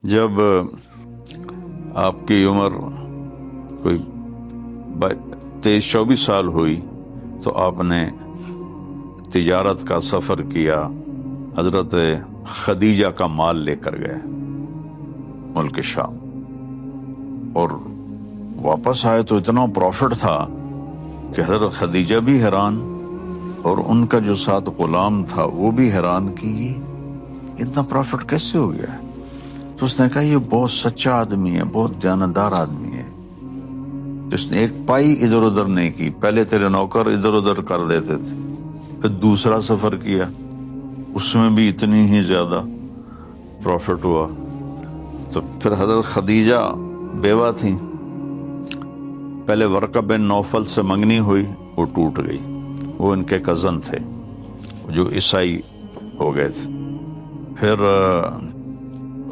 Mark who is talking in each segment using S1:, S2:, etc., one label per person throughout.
S1: جب آپ کی عمر کوئی 23-24 سال ہوئی تو آپ نے تجارت کا سفر کیا، حضرت خدیجہ کا مال لے کر گئے ملک شام، اور واپس آئے تو اتنا پروفٹ تھا کہ حضرت خدیجہ بھی حیران اور ان کا جو ساتھ غلام تھا وہ بھی حیران کہ یہ اتنا پروفٹ کیسے ہو گیا ہے۔ تو اس نے کہا یہ بہت سچا آدمی ہے، بہت دیانتدار آدمی ہے، تو اس نے ایک پائی ادھر ادھر نہیں کی۔ پہلے تیرے نوکر ادھر ادھر کر دیتے تھے، پھر دوسرا سفر کیا، اس میں بھی اتنی ہی زیادہ پروفٹ ہوا۔ تو پھر حضرت خدیجہ بیوہ تھیں، پہلے ورقہ بن نوفل سے منگنی ہوئی، وہ ٹوٹ گئی، وہ ان کے کزن تھے جو عیسائی ہو گئے تھے۔ پھر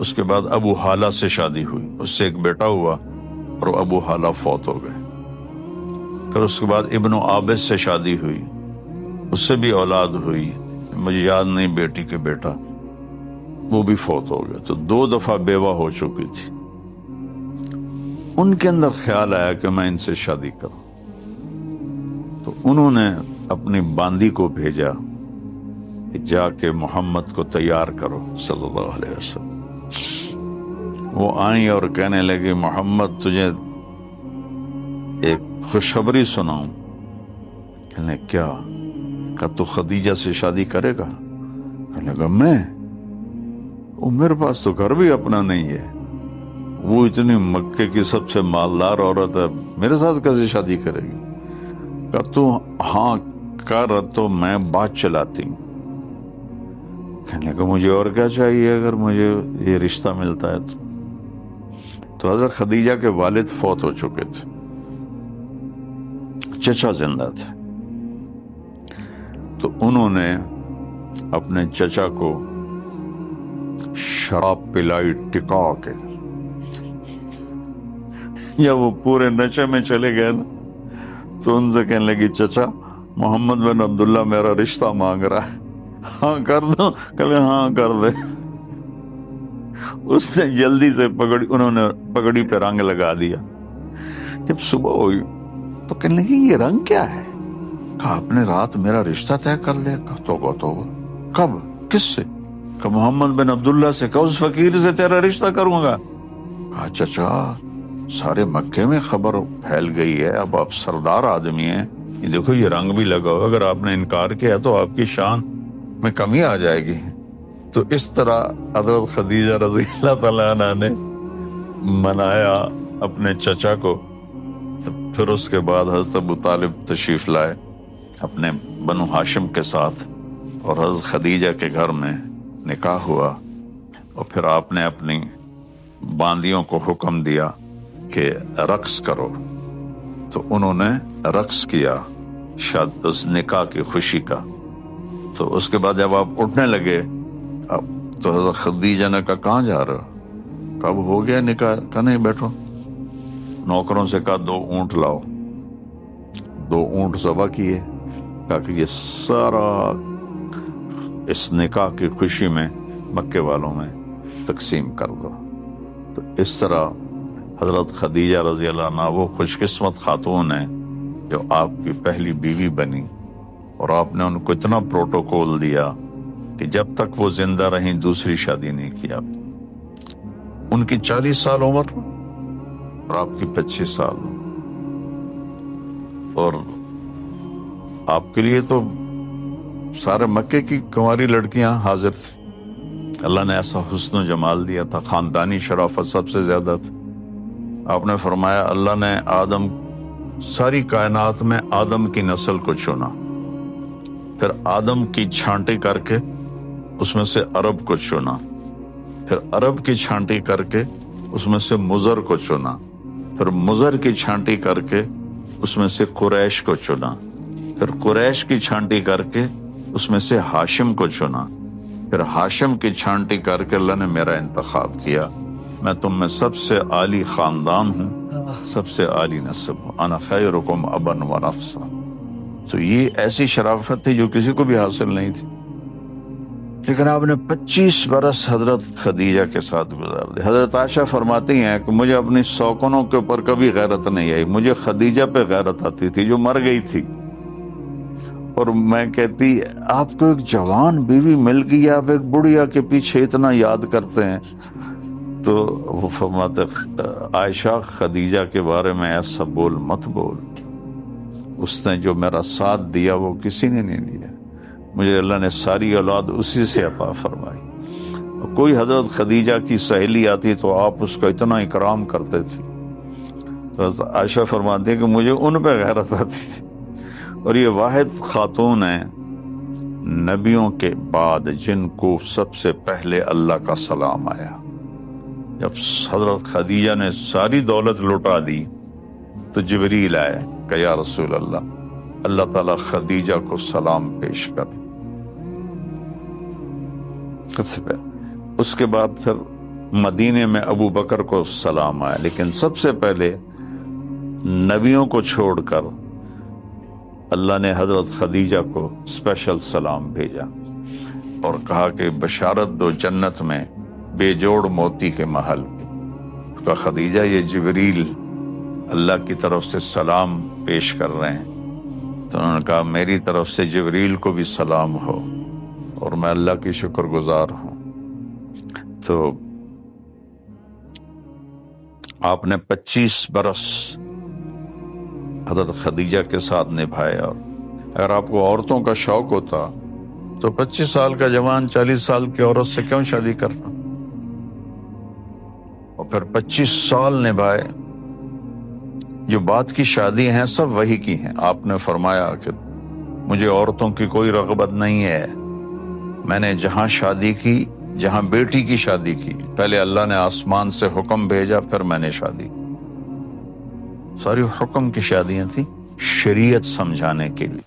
S1: اس کے بعد ابو حالہ سے شادی ہوئی، اس سے ایک بیٹا ہوا اور ابو حالہ فوت ہو گئے۔ پھر اس کے بعد ابن عابس سے شادی ہوئی، اس سے بھی اولاد ہوئی، مجھے یاد نہیں بیٹی کے بیٹا، وہ بھی فوت ہو گئے۔ تو 2 دفعہ بیوہ ہو چکی تھی۔ ان کے اندر خیال آیا کہ میں ان سے شادی کروں، تو انہوں نے اپنی باندی کو بھیجا کہ جا کے محمد کو تیار کرو صلی اللہ علیہ وسلم۔ وہ آئیں اور کہنے لگی محمد تجھے ایک خوشخبری سناؤں۔ کہنے کیا؟ کہ تو خدیجہ سے شادی کرے گا؟ کہنے لگا میں؟ وہ میرے پاس تو گھر بھی اپنا نہیں ہے، وہ اتنی مکے کی سب سے مالدار عورت ہے، میرے ساتھ کیسے شادی کرے گی؟ کہ تو ہاں کر تو میں بات چلاتی ہوں۔ کہنے لگا مجھے اور کیا چاہیے اگر مجھے یہ رشتہ ملتا ہے تو حضرت خدیجہ کے والد فوت ہو چکے تھے، چچا زندہ تھے، تو انہوں نے اپنے چچا کو شراب پلائی ٹکا کے، یا وہ پورے نشے میں چلے گئے نا، تو ان سے کہنے لگی چچا محمد بن عبداللہ میرا رشتہ مانگ رہا ہے، ہاں کر دو؟ کہ ہاں کر دے۔ اس نے جلدی سے انہوں نے پگڑی پہ رنگ لگا دیا۔ جب صبح ہوئی تو کہنے لگی یہ رنگ کیا ہے؟ کہا آپ نے رات میرا رشتہ طے کر لیا۔ تو کب؟ کس سے؟ کہ محمد بن عبداللہ سے۔ کہ اس فقیر سے تیرا رشتہ کروں گا؟ کہا چچا سارے مکے میں خبر پھیل گئی ہے، اب آپ سردار آدمی ہیں، یہ دیکھو یہ رنگ بھی لگا ہوا، اگر آپ نے انکار کیا تو آپ کی شان میں کمی آ جائے گی۔ تو اس طرح حضرت خدیجہ رضی اللہ تعالیٰ عنہ نے منایا اپنے چچا کو۔ پھر اس کے بعد حضرت ابو طالب تشریف لائے اپنے بنو ہاشم کے ساتھ، اور حضرت خدیجہ کے گھر میں نکاح ہوا، اور پھر آپ نے اپنی باندیوں کو حکم دیا کہ رقص کرو، تو انہوں نے رقص کیا شاید اس نکاح کی خوشی کا۔ تو اس کے بعد جب آپ اٹھنے لگے تو حضرت خدیجہ نے کہا کہاں جا رہے ہو؟ کب ہو گیا نکاح؟ کہا نہیں بیٹھو۔ نوکروں سے کہا 2 اونٹ لاؤ، 2 اونٹ ذبح کیے، کہا کہ یہ سارا اس نکاح کی خوشی میں مکے والوں میں تقسیم کر دو۔ تو اس طرح حضرت خدیجہ رضی اللہ عنہ وہ خوش قسمت خاتون ہیں جو آپ کی پہلی بیوی بنی، اور آپ نے ان کو اتنا پروٹوکول دیا کہ جب تک وہ زندہ رہیں دوسری شادی نہیں کی آپ۔ ان کی 40 سال عمر اور آپ کی 25 سال، اور آپ کے لیے تو سارے مکے کی کنواری لڑکیاں حاضر تھی۔ اللہ نے ایسا حسن و جمال دیا تھا، خاندانی شرافت سب سے زیادہ تھی۔ آپ نے فرمایا اللہ نے آدم، ساری کائنات میں آدم کی نسل کو چنا، پھر آدم کی چھانٹی کر کے اس میں سے عرب کو چنا، پھر عرب کی چھانٹی کر کے اس میں سے مضر کو چنا، پھر مضر کی چھانٹی کر کے اس میں سے قریش کو چنا، پھر قریش کی چھانٹی کر کے اس میں سے ہاشم کو چنا، پھر ہاشم کی چھانٹی کر کے اللہ نے میرا انتخاب کیا، میں تم میں سب سے عالی خاندان ہوں، سب سے عالی نسب ہوں، انا خیرکم ابا و نفسا۔ تو یہ ایسی شرافت تھی جو کسی کو بھی حاصل نہیں تھی۔ لیکن آپ نے 25 برس حضرت خدیجہ کے ساتھ گزار دی۔ حضرت عائشہ فرماتی ہیں کہ مجھے اپنی سوکنوں کے اوپر کبھی غیرت نہیں آئی، مجھے خدیجہ پہ غیرت آتی تھی جو مر گئی تھی۔ اور میں کہتی آپ کو ایک جوان بیوی مل گئی، آپ ایک بڑھیا کے پیچھے اتنا یاد کرتے ہیں۔ تو وہ فرماتے عائشہ خدیجہ کے بارے میں ایسا بول مت بول، اس نے جو میرا ساتھ دیا وہ کسی نے نہیں دیا، مجھے اللہ نے ساری اولاد اسی سے عطا فرمائی۔ کوئی حضرت خدیجہ کی سہیلی آتی تو آپ اس کا اتنا اکرام کرتے تھے۔ تو حضرت عائشہ فرماتی ہے کہ مجھے ان پہ غیرت آتی تھی۔ اور یہ واحد خاتون ہیں نبیوں کے بعد جن کو سب سے پہلے اللہ کا سلام آیا۔ جب حضرت خدیجہ نے ساری دولت لوٹا دی تو جبریل آئے کہ یا رسول اللہ، اللہ تعالیٰ خدیجہ کو سلام پیش کر۔ اس کے بعد پھر مدینے میں ابو بکر کو سلام آیا، لیکن سب سے پہلے نبیوں کو چھوڑ کر اللہ نے حضرت خدیجہ کو اسپیشل سلام بھیجا اور کہا کہ بشارت دو جنت میں بے جوڑ موتی کے محل کا۔ خدیجہ یہ جبریل اللہ کی طرف سے سلام پیش کر رہے ہیں۔ تو انہوں نے کہا میری طرف سے جبریل کو بھی سلام ہو اور میں اللہ کی شکر گزار ہوں۔ تو آپ نے 25 برس حضرت خدیجہ کے ساتھ نبھائے، اور اگر آپ کو عورتوں کا شوق ہوتا تو 25 سال کا جوان 40 سال کی عورت سے کیوں شادی کرنا؟ اور پھر 25 سال نبھائے۔ جو بات کی شادی ہیں سب وہی کی ہیں۔ آپ نے فرمایا کہ مجھے عورتوں کی کوئی رغبت نہیں ہے، میں نے جہاں شادی کی، جہاں بیٹی کی شادی کی، پہلے اللہ نے آسمان سے حکم بھیجا پھر میں نے شادی کی۔ ساری حکم کی شادیاں تھیں شریعت سمجھانے کے لیے۔